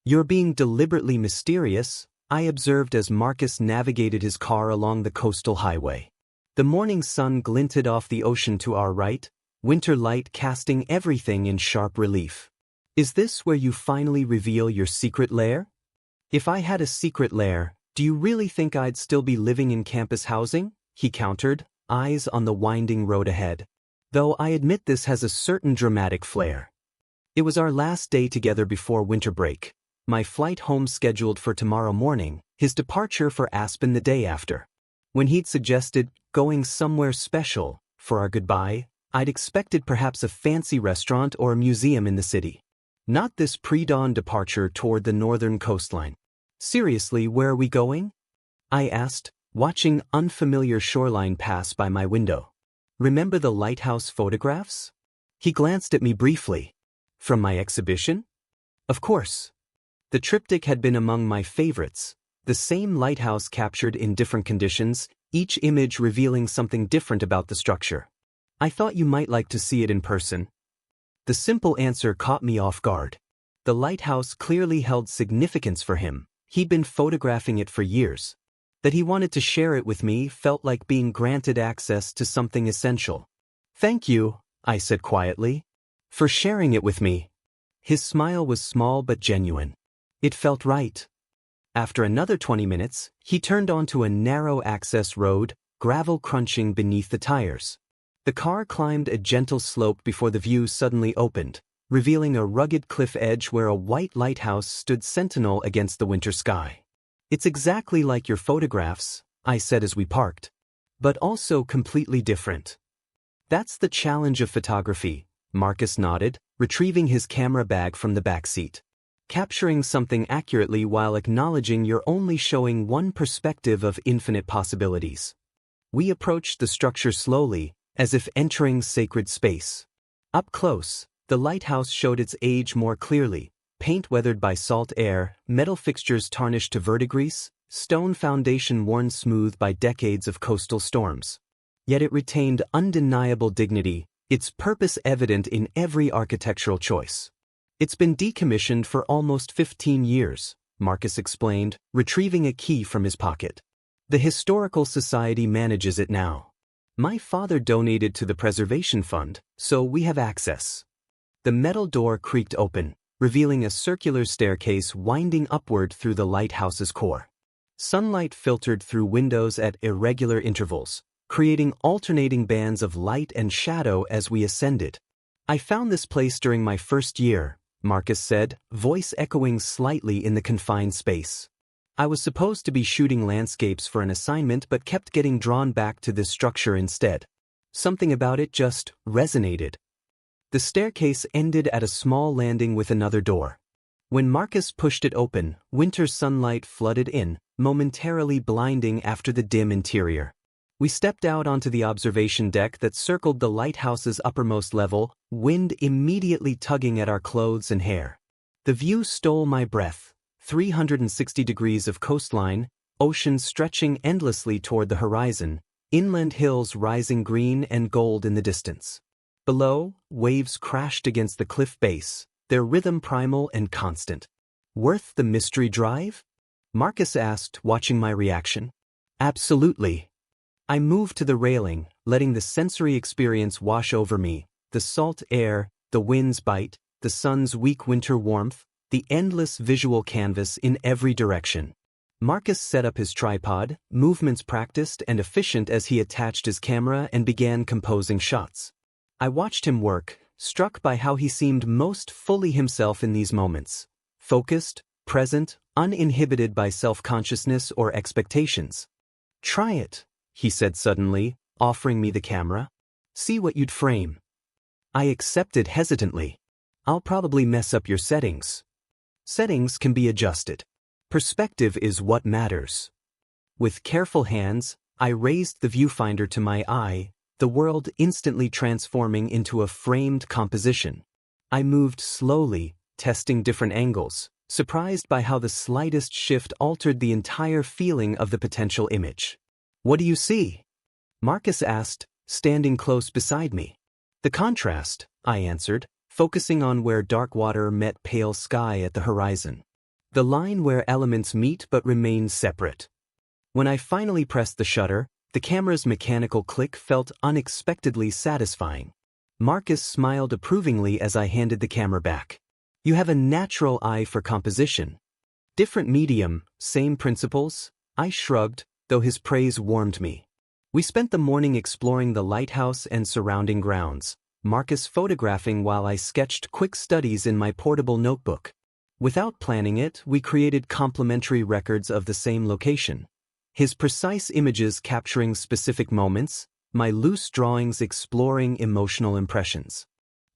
"You're being deliberately mysterious," I observed as Marcus navigated his car along the coastal highway. The morning sun glinted off the ocean to our right, winter light casting everything in sharp relief. "Is this where you finally reveal your secret lair?" "If I had a secret lair, do you really think I'd still be living in campus housing?" he countered, eyes on the winding road ahead. "Though I admit this has a certain dramatic flair." It was our last day together before winter break. My flight home scheduled for tomorrow morning, his departure for Aspen the day after. When he'd suggested going somewhere special for our goodbye, I'd expected perhaps a fancy restaurant or a museum in the city. Not this pre-dawn departure toward the northern coastline. "Seriously, where are we going?" I asked, watching unfamiliar shoreline pass by my window. "Remember the Lighthouse photographs?" He glanced at me briefly. "From my exhibition?" "Of course." The triptych had been among my favorites, the same lighthouse captured in different conditions, each image revealing something different about the structure. "I thought you might like to see it in person." The simple answer caught me off guard. The lighthouse clearly held significance for him. He'd been photographing it for years. That he wanted to share it with me felt like being granted access to something essential. "Thank you," I said quietly, "for sharing it with me." His smile was small but genuine. It felt right. After another 20 minutes, he turned onto a narrow access road, gravel crunching beneath the tires. The car climbed a gentle slope before the view suddenly opened, revealing a rugged cliff edge where a white lighthouse stood sentinel against the winter sky. "It's exactly like your photographs," I said as we parked, "but also completely different." "That's the challenge of photography," Marcus nodded, retrieving his camera bag from the back seat. "Capturing something accurately while acknowledging you're only showing one perspective of infinite possibilities." We approached the structure slowly, as if entering sacred space. Up close, the lighthouse showed its age more clearly, paint weathered by salt air, metal fixtures tarnished to verdigris, stone foundation worn smooth by decades of coastal storms. Yet it retained undeniable dignity, its purpose evident in every architectural choice. "It's been decommissioned for almost 15 years, Marcus explained, retrieving a key from his pocket. "The Historical Society manages it now. My father donated to the Preservation Fund, so we have access." The metal door creaked open, revealing a circular staircase winding upward through the lighthouse's core. Sunlight filtered through windows at irregular intervals, creating alternating bands of light and shadow as we ascended. "I found this place during my first year," Marcus said, voice echoing slightly in the confined space. "I was supposed to be shooting landscapes for an assignment but kept getting drawn back to this structure instead. Something about it just resonated." The staircase ended at a small landing with another door. When Marcus pushed it open, winter sunlight flooded in, momentarily blinding after the dim interior. We stepped out onto the observation deck that circled the lighthouse's uppermost level, wind immediately tugging at our clothes and hair. The view stole my breath. 360 degrees of coastline, ocean stretching endlessly toward the horizon, inland hills rising green and gold in the distance. Below, waves crashed against the cliff base, their rhythm primal and constant. "Worth the mystery drive?" Marcus asked, watching my reaction. "Absolutely." I moved to the railing, letting the sensory experience wash over me, the salt air, the wind's bite, the sun's weak winter warmth, the endless visual canvas in every direction. Marcus set up his tripod, movements practiced and efficient as he attached his camera and began composing shots. I watched him work, struck by how he seemed most fully himself in these moments. Focused, present, uninhibited by self-consciousness or expectations. "Try it," he said suddenly, offering me the camera. "See what you'd frame." I accepted hesitantly. "I'll probably mess up your settings." "Settings can be adjusted. Perspective is what matters." With careful hands, I raised the viewfinder to my eye, the world instantly transforming into a framed composition. I moved slowly, testing different angles, surprised by how the slightest shift altered the entire feeling of the potential image. "What do you see?" Marcus asked, standing close beside me. "The contrast," I answered, focusing on where dark water met pale sky at the horizon. the line where elements meet but remain separate. When I finally pressed the shutter, the camera's mechanical click felt unexpectedly satisfying. Marcus smiled approvingly as I handed the camera back. You have a natural eye for composition. Different medium, same principles? I shrugged, though his praise warmed me. We spent the morning exploring the lighthouse and surrounding grounds, Marcus photographing while I sketched quick studies in my portable notebook. Without planning it, we created complementary records of the same location. His precise images capturing specific moments, my loose drawings exploring emotional impressions.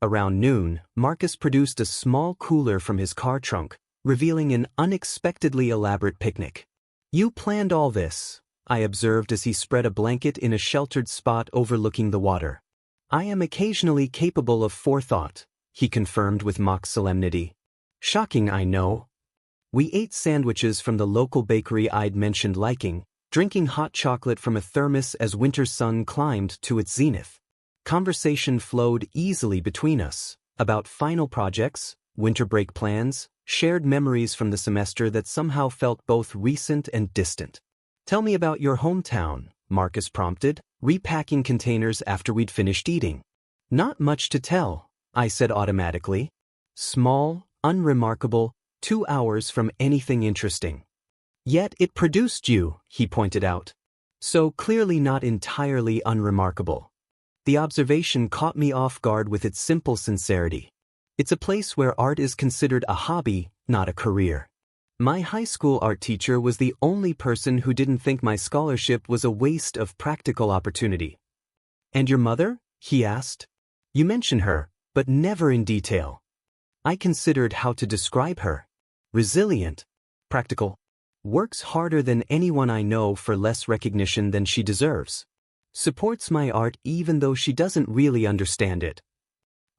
Around noon, Marcus produced a small cooler from his car trunk, revealing an unexpectedly elaborate picnic. You planned all this, I observed as he spread a blanket in a sheltered spot overlooking the water. I am occasionally capable of forethought, he confirmed with mock solemnity. Shocking, I know. We ate sandwiches from the local bakery I'd mentioned liking, drinking hot chocolate from a thermos as winter's sun climbed to its zenith. Conversation flowed easily between us, about final projects, winter break plans, shared memories from the semester that somehow felt both recent and distant. Tell me about your hometown, Marcus prompted, repacking containers after we'd finished eating. Not much to tell, I said automatically. Small, unremarkable, 2 hours from anything interesting. Yet it produced you, he pointed out. So clearly not entirely unremarkable. The observation caught me off guard with its simple sincerity. It's a place where art is considered a hobby, not a career. My high school art teacher was the only person who didn't think my scholarship was a waste of practical opportunity. And your mother? He asked. You mention her, but never in detail. I considered how to describe her. Resilient. Practical. Works harder than anyone I know for less recognition than she deserves. Supports my art even though she doesn't really understand it.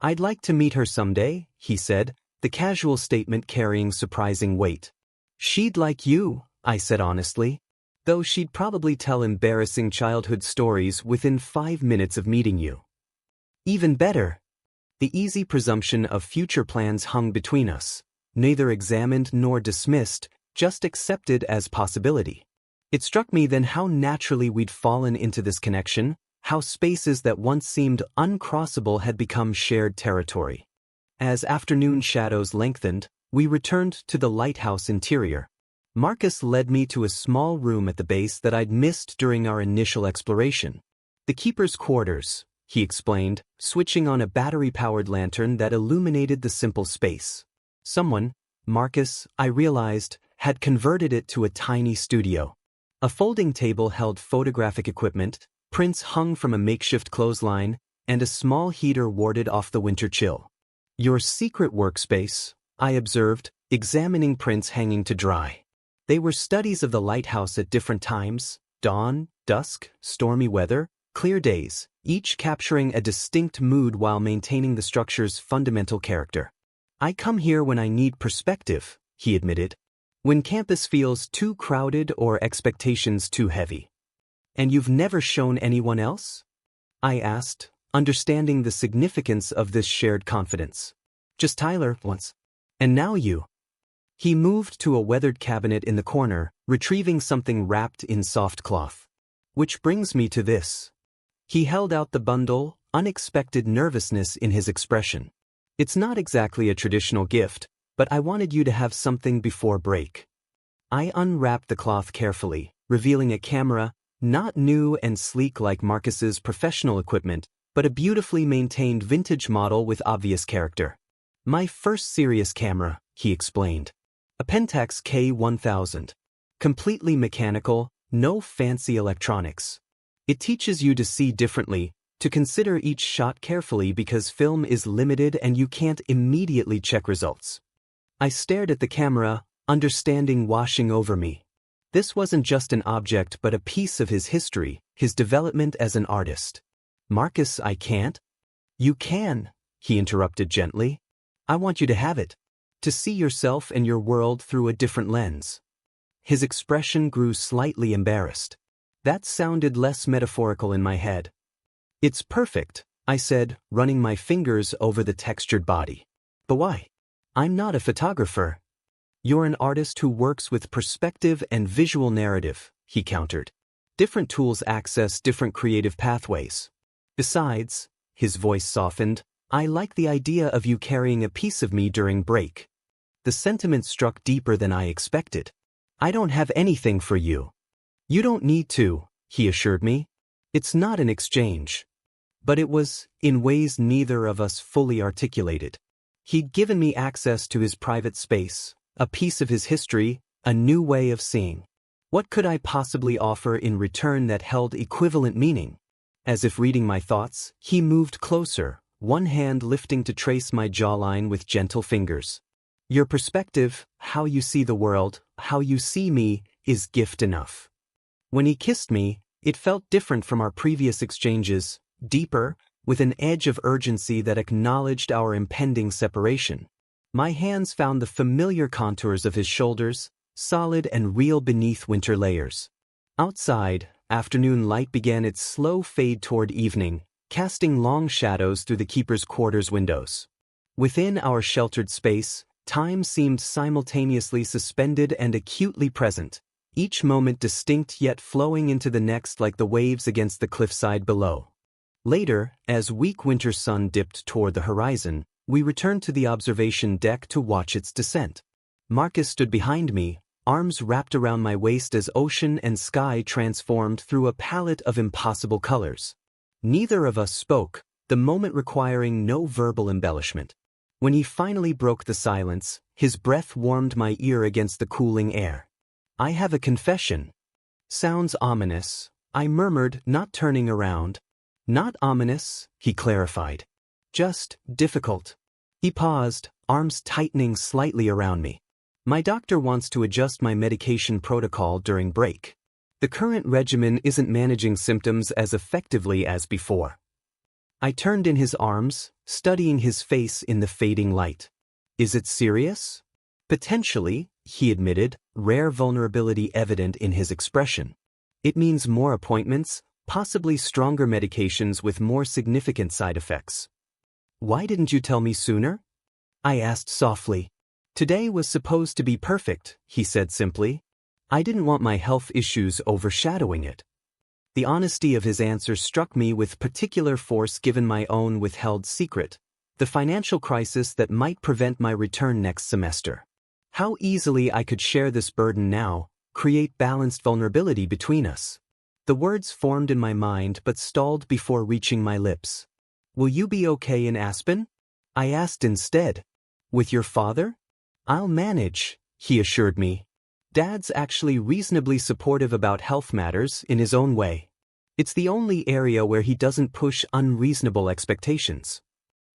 I'd like to meet her someday, he said, the casual statement carrying surprising weight. She'd like you, I said honestly, though she'd probably tell embarrassing childhood stories within 5 minutes of meeting you. Even better. The easy presumption of future plans hung between us, neither examined nor dismissed, just accepted as possibility. It struck me then how naturally we'd fallen into this connection, how spaces that once seemed uncrossable had become shared territory. As afternoon shadows lengthened, we returned to the lighthouse interior. Marcus led me to a small room at the base that I'd missed during our initial exploration. The keeper's quarters, he explained, switching on a battery-powered lantern that illuminated the simple space. Someone, Marcus, I realized, had converted it to a tiny studio. A folding table held photographic equipment, prints hung from a makeshift clothesline, and a small heater warded off the winter chill. Your secret workspace, I observed, examining prints hanging to dry. They were studies of the lighthouse at different times, dawn, dusk, stormy weather, clear days, each capturing a distinct mood while maintaining the structure's fundamental character. I come here when I need perspective, he admitted. When campus feels too crowded or expectations too heavy. And you've never shown anyone else? I asked, understanding the significance of this shared confidence. Just Tyler, once. And now you. He moved to a weathered cabinet in the corner, retrieving something wrapped in soft cloth. Which brings me to this. He held out the bundle, unexpected nervousness in his expression. It's not exactly a traditional gift, but I wanted you to have something before break. I unwrapped the cloth carefully, revealing a camera, not new and sleek like Marcus's professional equipment, but a beautifully maintained vintage model with obvious character. My first serious camera, he explained. A Pentax K1000. Completely mechanical, no fancy electronics. It teaches you to see differently, to consider each shot carefully because film is limited and you can't immediately check results. I stared at the camera, understanding washing over me. This wasn't just an object but a piece of his history, his development as an artist. Marcus, I can't? You can, he interrupted gently. I want you to have it. To see yourself and your world through a different lens. His expression grew slightly embarrassed. That sounded less metaphorical in my head. It's perfect, I said, running my fingers over the textured body. But why? I'm not a photographer. You're an artist who works with perspective and visual narrative, he countered. Different tools access different creative pathways. Besides, his voice softened, I like the idea of you carrying a piece of me during break. The sentiment struck deeper than I expected. I don't have anything for you. You don't need to, he assured me. It's not an exchange. But it was, in ways neither of us fully articulated. He'd given me access to his private space, a piece of his history, a new way of seeing. What could I possibly offer in return that held equivalent meaning? As if reading my thoughts, he moved closer, one hand lifting to trace my jawline with gentle fingers. Your perspective, how you see the world, how you see me, is gift enough. When he kissed me, it felt different from our previous exchanges, deeper, with an edge of urgency that acknowledged our impending separation. My hands found the familiar contours of his shoulders, solid and real beneath winter layers. Outside, afternoon light began its slow fade toward evening, casting long shadows through the keeper's quarters windows. Within our sheltered space, time seemed simultaneously suspended and acutely present, each moment distinct yet flowing into the next like the waves against the cliffside below. Later, as weak winter sun dipped toward the horizon, we returned to the observation deck to watch its descent. Marcus stood behind me, arms wrapped around my waist as ocean and sky transformed through a palette of impossible colors. Neither of us spoke, the moment requiring no verbal embellishment. When he finally broke the silence, his breath warmed my ear against the cooling air. I have a confession. Sounds ominous, I murmured, not turning around. Not ominous, he clarified. Just difficult. He paused, arms tightening slightly around me. My doctor wants to adjust my medication protocol during break. The current regimen isn't managing symptoms as effectively as before. I turned in his arms, studying his face in the fading light. Is it serious? Potentially, he admitted, rare vulnerability evident in his expression. It means more appointments, possibly stronger medications with more significant side effects. Why didn't you tell me sooner? I asked softly. Today was supposed to be perfect, he said simply. I didn't want my health issues overshadowing it. The honesty of his answer struck me with particular force given my own withheld secret, the financial crisis that might prevent my return next semester. How easily I could share this burden now, create balanced vulnerability between us. The words formed in my mind but stalled before reaching my lips. Will you be okay in Aspen? I asked instead. With your father? I'll manage, he assured me. Dad's actually reasonably supportive about health matters in his own way. It's the only area where he doesn't push unreasonable expectations.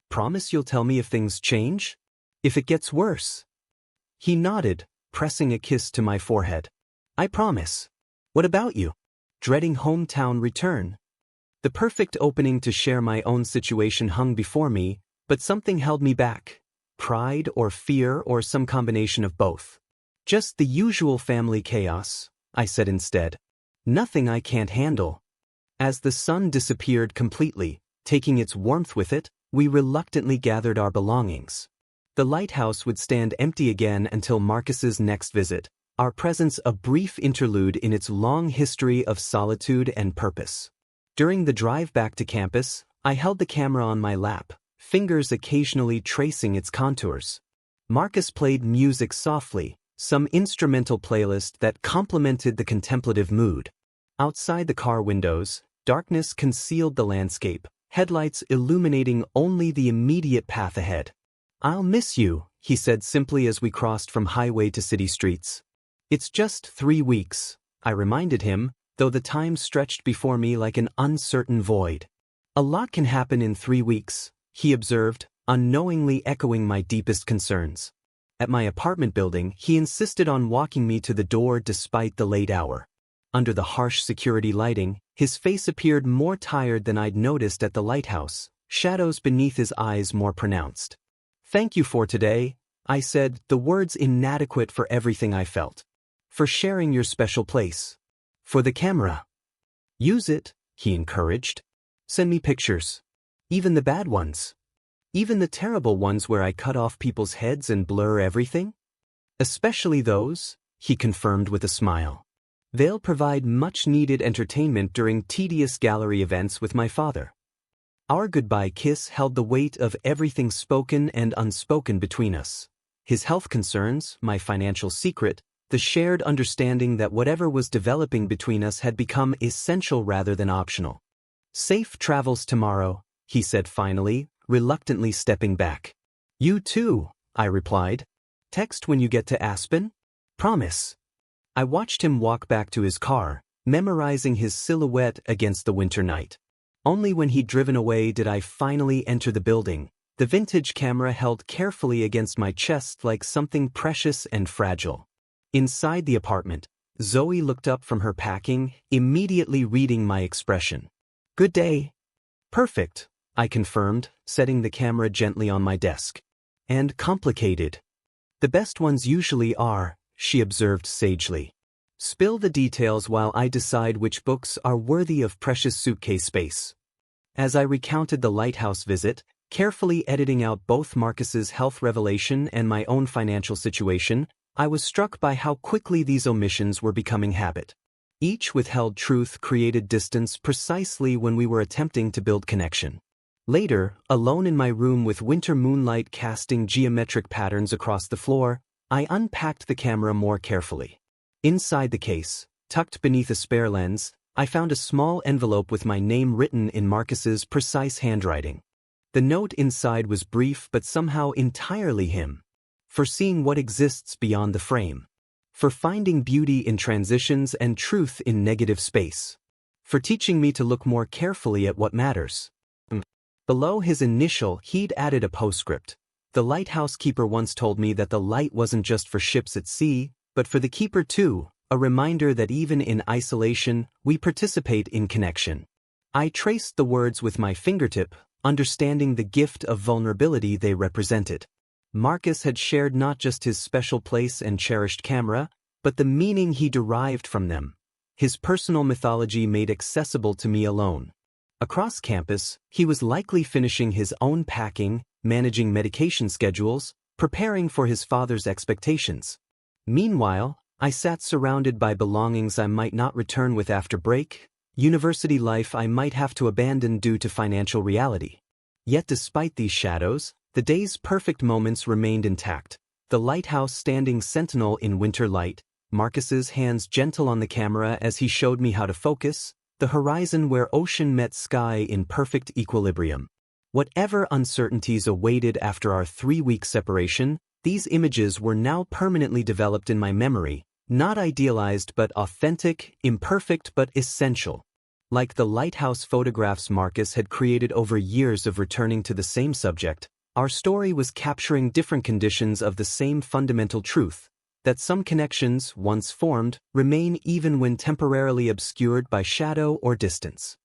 Promise you'll tell me if things change? If it gets worse? He nodded, pressing a kiss to my forehead. I promise. What about you? Dreading hometown return. The perfect opening to share my own situation hung before me, but something held me back. Pride or fear or some combination of both. Just the usual family chaos, I said instead. Nothing I can't handle. As the sun disappeared completely, taking its warmth with it, we reluctantly gathered our belongings. The lighthouse would stand empty again until Marcus's next visit, our presence a brief interlude in its long history of solitude and purpose. During the drive back to campus, I held the camera on my lap, fingers occasionally tracing its contours. Marcus played music softly, some instrumental playlist that complemented the contemplative mood. Outside the car windows, darkness concealed the landscape, headlights illuminating only the immediate path ahead. I'll miss you, he said simply as we crossed from highway to city streets. It's just 3 weeks, I reminded him, though the time stretched before me like an uncertain void. A lot can happen in 3 weeks, he observed, unknowingly echoing my deepest concerns. At my apartment building, he insisted on walking me to the door despite the late hour. Under the harsh security lighting, his face appeared more tired than I'd noticed at the lighthouse, shadows beneath his eyes more pronounced. Thank you for today, I said, the words inadequate for everything I felt. For sharing your special place. For the camera. Use it, he encouraged. Send me pictures. Even the bad ones. Even the terrible ones where I cut off people's heads and blur everything? Especially those, he confirmed with a smile. They'll provide much-needed entertainment during tedious gallery events with my father. Our goodbye kiss held the weight of everything spoken and unspoken between us. His health concerns, my financial secret, the shared understanding that whatever was developing between us had become essential rather than optional. Safe travels tomorrow, he said finally, reluctantly stepping back. You too, I replied. Text when you get to Aspen? Promise. I watched him walk back to his car, memorizing his silhouette against the winter night. Only when he'd driven away did I finally enter the building, the vintage camera held carefully against my chest like something precious and fragile. Inside the apartment, Zoe looked up from her packing, immediately reading my expression. Good day. Perfect, I confirmed, setting the camera gently on my desk. And complicated. The best ones usually are, she observed sagely. Spill the details while I decide which books are worthy of precious suitcase space. As I recounted the Lighthouse visit, carefully editing out both Marcus's health revelation and my own financial situation, I was struck by how quickly these omissions were becoming habit. Each withheld truth created distance precisely when we were attempting to build connection. Later, alone in my room with winter moonlight casting geometric patterns across the floor, I unpacked the camera more carefully. Inside the case, tucked beneath a spare lens, I found a small envelope with my name written in Marcus's precise handwriting. The note inside was brief but somehow entirely him. For seeing what exists beyond the frame. For finding beauty in transitions and truth in negative space. For teaching me to look more carefully at what matters. Below his initial, he'd added a postscript. The lighthouse keeper once told me that the light wasn't just for ships at sea, but for the keeper too, a reminder that even in isolation, we participate in connection. I traced the words with my fingertip, understanding the gift of vulnerability they represented. Marcus had shared not just his special place and cherished camera, but the meaning he derived from them. His personal mythology made accessible to me alone. Across campus, he was likely finishing his own packing, managing medication schedules, preparing for his father's expectations. Meanwhile, I sat surrounded by belongings I might not return with after break, university life I might have to abandon due to financial reality. Yet despite these shadows, the day's perfect moments remained intact. The lighthouse standing sentinel in winter light, Marcus's hands gentle on the camera as he showed me how to focus, the horizon where ocean met sky in perfect equilibrium. Whatever uncertainties awaited after our 3-week separation, these images were now permanently developed in my memory, not idealized but authentic, imperfect but essential. Like the lighthouse photographs Marcus had created over years of returning to the same subject, our story was capturing different conditions of the same fundamental truth, that some connections, once formed, remain even when temporarily obscured by shadow or distance.